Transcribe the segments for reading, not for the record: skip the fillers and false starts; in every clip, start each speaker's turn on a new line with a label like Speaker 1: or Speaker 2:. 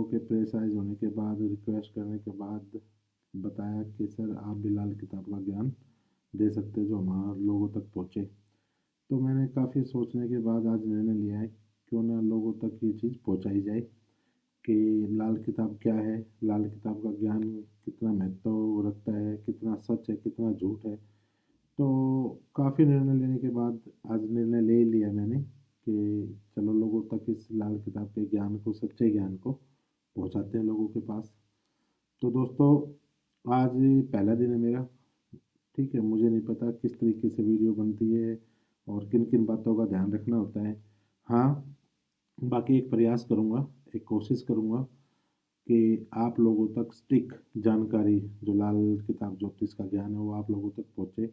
Speaker 1: के प्रेसाइज होने के बाद, रिक्वेस्ट करने के बाद बताया कि सर आप भी लाल किताब का ज्ञान दे सकते जो हमारे लोगों तक पहुँचे। तो मैंने काफ़ी सोचने के बाद आज निर्णय लिया है क्यों ना लोगों तक ये चीज़ पहुँचाई जाए कि लाल किताब क्या है, लाल किताब का ज्ञान कितना महत्व रखता है, कितना सच है, कितना झूठ है। तो काफ़ी निर्णय लेने के बाद आज निर्णय ले लिया मैंने कि चलो लोगों तक इस लाल किताब के ज्ञान को, सच्चे ज्ञान को पहुंचाते हैं लोगों के पास। तो दोस्तों आज पहला दिन है मेरा, ठीक है। मुझे नहीं पता किस तरीके से वीडियो बनती है और किन किन बातों का ध्यान रखना होता है। हाँ, बाकी एक प्रयास करूँगा, एक कोशिश करूँगा कि आप लोगों तक सटीक जानकारी जो लाल किताब ज्योतिष का ज्ञान है वो आप लोगों तक पहुँचे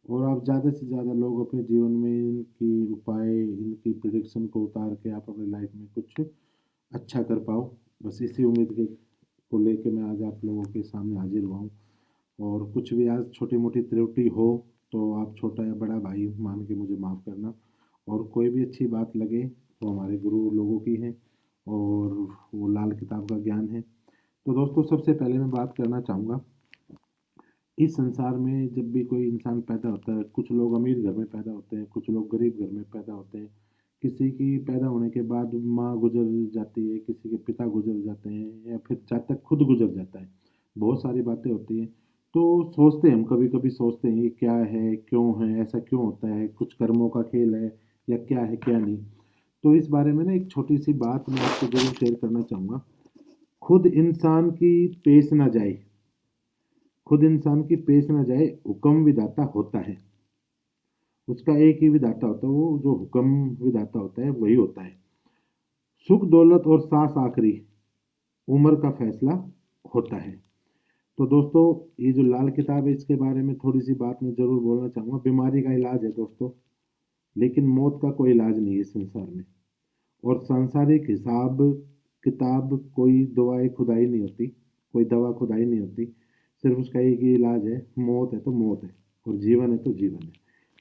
Speaker 1: और आप ज़्यादा से ज़्यादा लोग अपने जीवन में इनकी उपाय, इनकी प्रिडिक्शन को उतार के आप अपनी लाइफ में कुछ अच्छा कर पाओ। बस इसी उम्मीद के को लेके मैं आज आप लोगों के सामने हाजिर हुआ हूँ। और कुछ भी आज छोटी मोटी त्रुटि हो तो आप छोटा या बड़ा भाई मान के मुझे माफ़ करना। और कोई भी अच्छी बात लगे तो हमारे गुरु लोगों की है और वो लाल किताब का ज्ञान है। तो दोस्तों सबसे पहले मैं बात करना चाहूँगा, इस संसार में जब भी कोई इंसान पैदा होता है, कुछ लोग अमीर घर में पैदा होते हैं, कुछ लोग गरीब घर में पैदा होते हैं। किसी की पैदा होने के बाद माँ गुजर जाती है, किसी के पिता गुजर जाते हैं या फिर जातक खुद गुजर जाता है। बहुत सारी बातें होती हैं। तो सोचते हैं, हम कभी कभी सोचते हैं ये क्या है, क्यों है, ऐसा क्यों होता है, कुछ कर्मों का खेल है या क्या है क्या नहीं। तो इस बारे में ना एक छोटी सी बात मैं आपको जरूर शेयर करना चाहूँगा। खुद इंसान की पेश ना जाए, खुद इंसान की पेश ना जाए, हुक्म विधाता होता है। उसका एक ही विधाता होता है, वो जो हुक्म विधाता होता है वही होता है। सुख दौलत और सांस आखिरी, उम्र का फैसला होता है। तो दोस्तों ये जो लाल किताब है इसके बारे में थोड़ी सी बात मैं जरूर बोलना चाहूँगा। बीमारी का इलाज है दोस्तों, लेकिन मौत का कोई इलाज नहीं है संसार में। और सांसारिक हिसाब किताब कोई दवाई खुदाई नहीं होती, कोई दवा खुदाई नहीं होती। सिर्फ उसका एक ही इलाज है, मौत है तो मौत है और जीवन है तो जीवन है।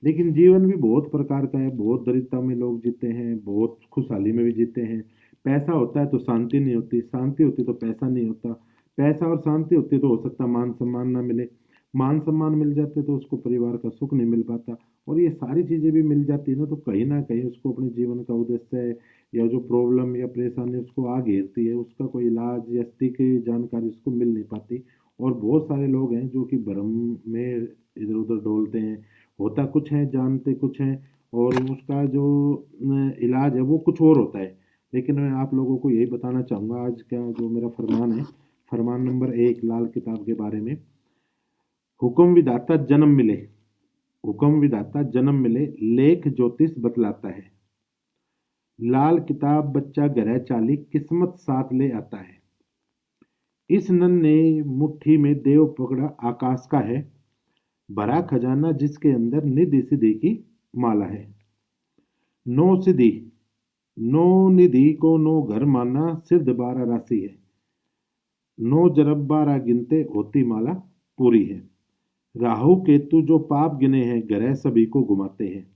Speaker 1: लेकिन जीवन भी बहुत प्रकार का है, बहुत दरिद्रता में लोग जीते हैं, बहुत खुशहाली में भी जीते हैं। पैसा होता है तो शांति नहीं होती, शांति होती तो पैसा नहीं होता, पैसा और शांति होती तो हो सकता मान सम्मान ना मिले, मान सम्मान मिल जाते तो उसको परिवार का सुख नहीं मिल पाता। और ये सारी चीज़ें भी मिल जाती है ना कहीं उसको अपने जीवन का उद्देश्य या जो प्रॉब्लम या परेशानी उसको आ घेरती है, उसका कोई इलाज या सटीक जानकारी उसको मिल नहीं पाती। और बहुत सारे लोग हैं जो कि भ्रम में इधर उधर डोलते हैं, होता कुछ है जानते कुछ है और उसका जो इलाज है वो कुछ और होता है। लेकिन मैं आप लोगों को यही बताना चाहूँगा आज का जो मेरा फरमान है, फरमान नंबर 1 लाल किताब के बारे में। हुक्म विधाता जन्म मिले, हुक्म विधाता जन्म मिले, लेख ज्योतिष बतलाता है। लाल किताब बच्चा ग्रह चाली, किस्मत साथ ले आता है। इस नन ने मुट्ठी में देव पकड़ा आकाश का है, भरा खजाना जिसके अंदर निधि सिद्धि की माला है। नो सिद्धि, नो निधि को नो घर माना, सिर्ध 12 राशि है। नो जरब 12 गिनते होती माला पूरी है। राहु केतु जो पाप गिने हैं, ग्रह सभी को घुमाते हैं।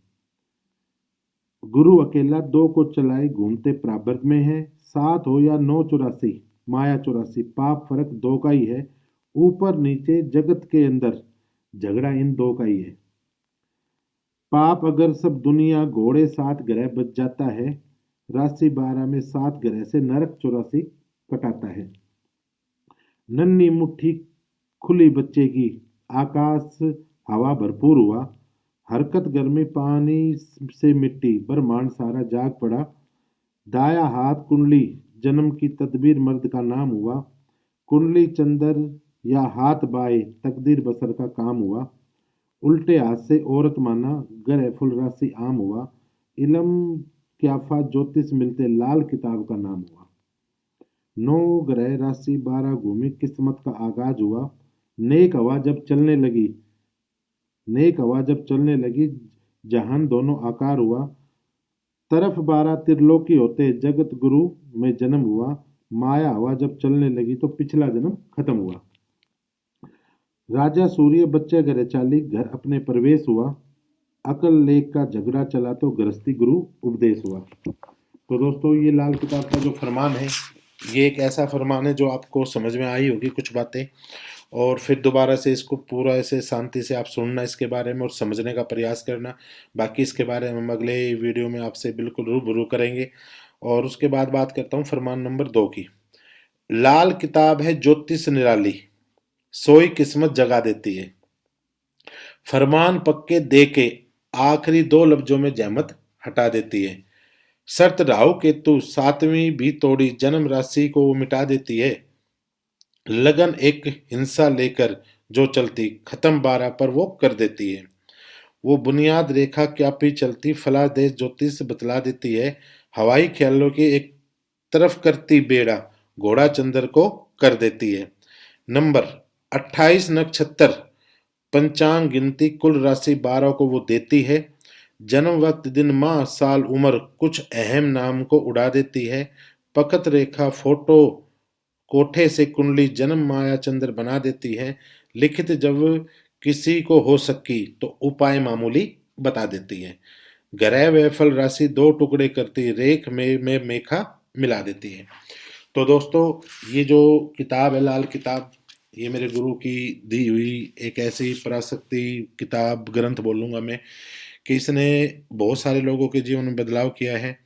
Speaker 1: गुरु अकेला 2 को चलाए, घूमते प्रारब्ध में है। 7 हो या 9 84, माया 84, पाप फर्क 2 का ही है। ऊपर नीचे जगत के अंदर झगड़ा इन 2 का ही है। पाप अगर सब दुनिया घोड़े 7 ग्रह बच जाता है। राशि 12 में 7 ग्रह से नरक 84 कटाता है। नन्ही मुट्ठी खुली बच्चे की, आकाश हवा भरपूर हुआ। हरकत गर्मी पानी से मिट्टी, ब्रह्मांड सारा जाग पड़ा। दाया हाथ कुंडली, जन्म की तदबीर मर्द का नाम हुआ। कुंडली चंदर या हाथ बाएं, तकदीर बसर का काम हुआ। उल्टे हाथ से औरत माना, ग्रह फुल राशि आम हुआ। इलम क्याफा ज्योतिष मिलते, लाल किताब का नाम हुआ। 9 ग्रह राशि 12 घूमी, किस्मत का आगाज हुआ। नेक हवा जब चलने लगी, नेक हवा जब चलने लगी, जहान दोनों आकार हुआ। तरफ 12 त्रिलोकी होते, जगत गुरु में जन्म हुआ। माया हवा जब चलने लगी तो पिछला जन्म खत्म हुआ। राजा सूर्य बच्चे घर चाली, घर अपने प्रवेश हुआ। अकल लेख का झगड़ा चला तो गृहस्थी गुरु उपदेश हुआ। तो दोस्तों ये लाल किताब का जो फरमान है ये एक ऐसा फरमान है जो आपको समझ में आई होगी कुछ बातें, और फिर दोबारा से इसको पूरा ऐसे शांति से आप सुनना इसके बारे में और समझने का प्रयास करना। बाकी इसके बारे में हम अगले वीडियो में आपसे बिल्कुल रूबरू करेंगे। और उसके बाद बात करता हूँ फरमान नंबर 2 की। लाल किताब है ज्योतिष निराली, सोई किस्मत जगा देती है। फरमान पक्के दे के आखिरी 2 लफ्जों में जहमत हटा देती है। शर्त राहु केतु सातवीं भी तोड़ी जन्म राशि को मिटा देती है। लगन एक हिंसा लेकर जो चलती खत्म 12 पर वो कर देती है। वो बुनियाद रेखा क्या पी चलती फला देश ज्योतिष बतला देती है। हवाई ख्यालों की एक तरफ करती बेड़ा घोड़ा चंद्र को कर देती है। नंबर 28 नक्षत्र पंचांग गिनती कुल राशि 12 को वो देती है। जन्म वक्त दिन माह साल उम्र कुछ अहम नाम को उड़ा देती है। पकत रेखा फोटो कोठे से कुंडली जन्म माया चंद्र बना देती है। लिखित जब किसी को हो सकी तो उपाय मामूली बता देती है। ग्रह वैफल राशि 2 टुकड़े करती रेख में मेखा मिला देती है। तो दोस्तों, ये जो किताब है लाल किताब, ये मेरे गुरु की दी हुई एक ऐसी पराशक्ति किताब ग्रंथ बोलूँगा मैं, कि इसने बहुत सारे लोगों के जीवन में बदलाव किया है।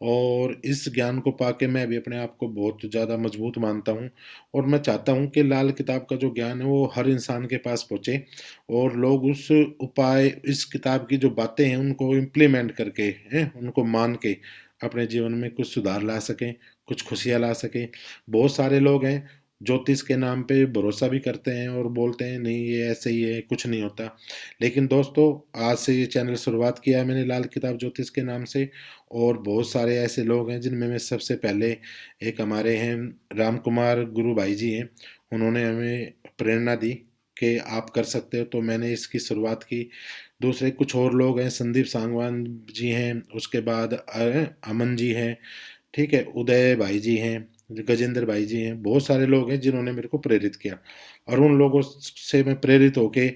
Speaker 1: और इस ज्ञान को पाके मैं भी अपने आप को बहुत ज़्यादा मजबूत मानता हूँ। और मैं चाहता हूँ कि लाल किताब का जो ज्ञान है वो हर इंसान के पास पहुँचे, और लोग उस उपाय इस किताब की जो बातें हैं उनको इम्प्लीमेंट करके हैं उनको मान के अपने जीवन में कुछ सुधार ला सकें, कुछ खुशियाँ ला सकें। बहुत सारे लोग हैं ज्योतिष के नाम पे भरोसा भी करते हैं और बोलते हैं नहीं ये ऐसे ही है, कुछ नहीं होता। लेकिन दोस्तों, आज से ये चैनल शुरुआत किया है मैंने लाल किताब ज्योतिष के नाम से, और बहुत सारे ऐसे लोग हैं जिनमें मैं सबसे पहले एक हमारे हैं राम कुमार गुरु भाई जी हैं। उन्होंने हमें प्रेरणा दी कि आप कर सकते हो, तो मैंने इसकी शुरुआत की। दूसरे कुछ और लोग हैं, संदीप सांगवान जी हैं, उसके बाद अमन जी हैं, ठीक है, उदय भाई जी हैं, गजेंद्र भाई जी हैं, बहुत सारे लोग हैं जिन्होंने मेरे को प्रेरित किया। और उन लोगों से मैं प्रेरित होके,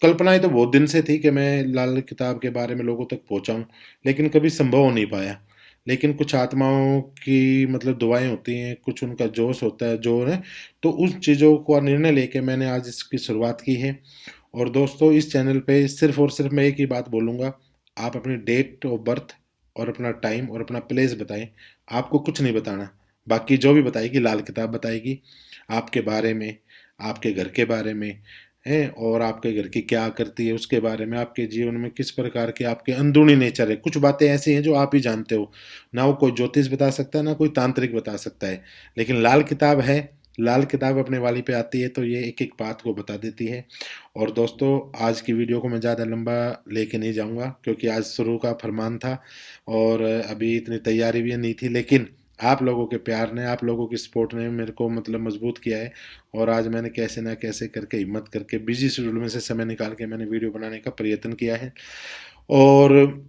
Speaker 1: कल्पनाएं तो बहुत दिन से थी कि मैं लाल किताब के बारे में लोगों तक पहुंचाऊं, लेकिन कभी संभव हो नहीं पाया। लेकिन कुछ आत्माओं की मतलब दुआएं होती हैं, कुछ उनका जोश होता है जो है, तो उस चीज़ों का निर्णय लेके मैंने आज इसकी शुरुआत की है। और दोस्तों, इस चैनल पे सिर्फ और सिर्फ मैं एक ही बात बोलूँगा, आप अपनी डेट ऑफ बर्थ और अपना टाइम और अपना प्लेस बताएं। आपको कुछ नहीं बताना, बाकी जो भी बताएगी लाल किताब बताएगी आपके बारे में, आपके घर के बारे में है, और आपके घर की क्या करती है उसके बारे में, आपके जीवन में किस प्रकार के आपके अंदरूनी नेचर है। कुछ बातें ऐसी हैं जो आप ही जानते हो, ना वो कोई ज्योतिष बता सकता है ना कोई तांत्रिक बता सकता है। लेकिन लाल किताब है, लाल किताब अपने वाली पे आती है तो ये एक एक बात को बता देती है। और दोस्तों, आज की वीडियो को मैं ज़्यादा लंबा लेके नहीं जाऊंगा क्योंकि आज शुरू का फरमान था और अभी इतनी तैयारी भी नहीं थी, लेकिन आप लोगों के प्यार ने, आप लोगों की सपोर्ट ने मेरे को मतलब मजबूत किया है। और आज मैंने कैसे ना कैसे करके हिम्मत करके बिजी शेड्यूल में से समय निकाल के मैंने वीडियो बनाने का प्रयत्न किया है। और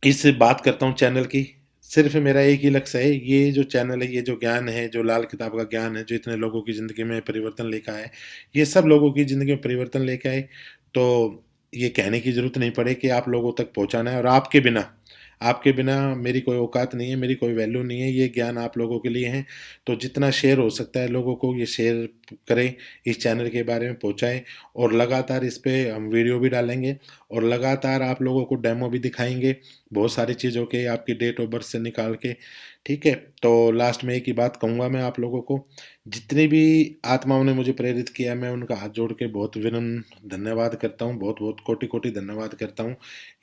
Speaker 1: इससे बात करता हूँ चैनल की, सिर्फ मेरा एक ही लक्ष्य है, ये जो चैनल है, ये जो ज्ञान है, जो लाल किताब का ज्ञान है, जो इतने लोगों की ज़िंदगी में परिवर्तन लेकर आए, ये सब लोगों की ज़िंदगी में परिवर्तन लेके आए। तो ये कहने की ज़रूरत नहीं पड़े कि आप लोगों तक पहुँचाना है, और आपके बिना मेरी कोई औकात नहीं है, मेरी कोई वैल्यू नहीं है। ये ज्ञान आप लोगों के लिए है, तो जितना शेयर हो सकता है लोगों को ये शेयर करें, इस चैनल के बारे में पहुँचाएँ। और लगातार इस पे हम वीडियो भी डालेंगे और लगातार आप लोगों को डेमो भी दिखाएंगे, बहुत सारी चीज़ों के आपकी डेट ऑफ बर्थ से निकाल के, ठीक है। तो लास्ट में एक ही बात कहूँगा मैं आप लोगों को, जितनी भी आत्माओं ने मुझे प्रेरित किया, मैं उनका हाथ जोड़ के बहुत विनम्र धन्यवाद करता हूँ, बहुत बहुत कोटि कोटि धन्यवाद करता हूँ।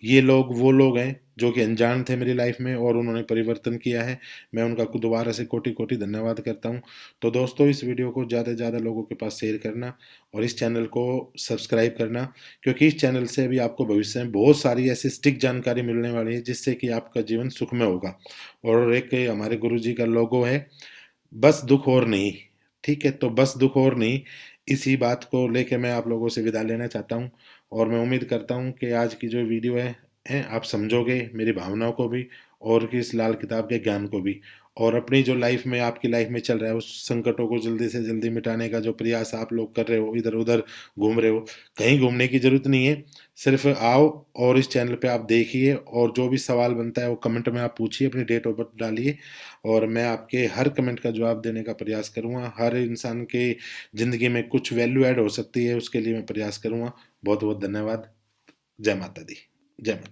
Speaker 1: ये लोग वो लोग हैं जो कि अनजान थे मेरी लाइफ में और उन्होंने परिवर्तन किया है, मैं उनका दोबारा से कोटि कोटि धन्यवाद करता हूँ। तो दोस्तों, इस वीडियो को ज़्यादा से ज़्यादा लोगों के पास शेयर करना और इस चैनल को सब्सक्राइब करना, क्योंकि इस चैनल से भी आपको भविष्य में बहुत सारी ऐसी स्टिक जानकारी मिलने वाली है जिससे कि आपका जीवन सुखमय होगा। और एक हमारे गुरु जी का लोगो है, बस दुख और नहीं, ठीक है। तो बस दुख और नहीं, इसी बात को लेके मैं आप लोगों से विदा लेना चाहता हूँ। और मैं उम्मीद करता हूँ कि आज की जो वीडियो है आप समझोगे मेरी भावनाओं को भी और कि इस लाल किताब के ज्ञान को भी। और अपनी जो लाइफ में, आपकी लाइफ में चल रहा है, उस संकटों को जल्दी से जल्दी मिटाने का जो प्रयास आप लोग कर रहे हो, इधर उधर घूम रहे हो, कहीं घूमने की ज़रूरत नहीं है। सिर्फ आओ और इस चैनल पे आप देखिए, और जो भी सवाल बनता है वो कमेंट में आप पूछिए, अपनी डेट ऑफ बर्थ डालिए, और मैं आपके हर कमेंट का जवाब देने का प्रयास करूँगा। हर इंसान के ज़िंदगी में कुछ वैल्यू ऐड हो सकती है, उसके लिए मैं प्रयास करूँगा। बहुत बहुत धन्यवाद। जय माता दी। जय माता।